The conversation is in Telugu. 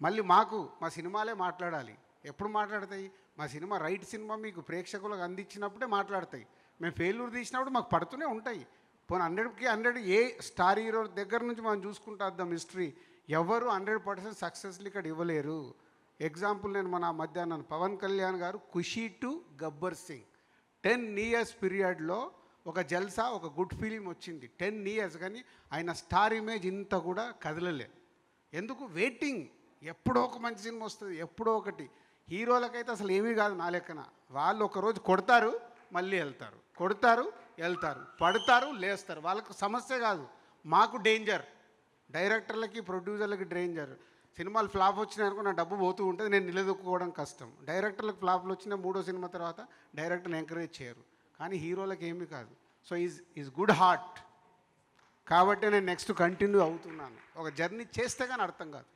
మళ్ళీ మాకు మా సినిమాలే మాట్లాడాలి. ఎప్పుడు మాట్లాడతాయి? మా సినిమా రైట్ సినిమా మీకు ప్రేక్షకులకు అందించినప్పుడే మాట్లాడతాయి. మేము ఫెయిల్యూర్ తీసినప్పుడు మాకు పడుతూనే ఉంటాయి. పోనీ 100కి 100 ఏ స్టార్ హీరో దగ్గర నుంచి మనం చూసుకుంటా వద్దాం హిస్టరీ, ఎవరు 100% సక్సెస్లు ఇక్కడ ఇవ్వలేరు. ఎగ్జాంపుల్ నేను మన మధ్యాహ్నం పవన్ కళ్యాణ్ గారు ఖుషీ టు గబ్బర్ సింగ్ 10 years పీరియడ్లో ఒక జల్సా, ఒక గుడ్ ఫీలింగ్ వచ్చింది. 10 years కానీ ఆయన స్టార్ ఇమేజ్ ఇంత కూడా కదలలే. ఎందుకు? వెయిటింగ్. ఎప్పుడో ఒక మంచి సినిమా వస్తుంది, ఎప్పుడో ఒకటి. హీరోలకైతే అసలు ఏమీ కాదు నా లెక్కన. వాళ్ళు ఒకరోజు కొడతారు, మళ్ళీ వెళ్తారు, కొడతారు, వెళ్తారు, పడతారు, లేస్తారు. వాళ్ళకు సమస్య కాదు, మాకు డేంజర్. డైరెక్టర్లకి ప్రొడ్యూసర్లకి డేంజర్. సినిమాలు ఫ్లాప్ వచ్చినాయి అనుకో, నా డబ్బు పోతూ ఉంటుంది, నేను నిలదొక్కుకోవడం కష్టం. డైరెక్టర్లకు ఫ్లాప్లు వచ్చిన 3వ సినిమా తర్వాత డైరెక్టర్ని ఎంకరేజ్ చేయరు. కానీ హీరోలకు ఏమీ కాదు. So is good heart. కాబట్టి నేను నెక్స్ట్ కంటిన్యూ అవుతున్నాను. ఒక జర్నీ చేస్తే కానీ అర్థం కాదు.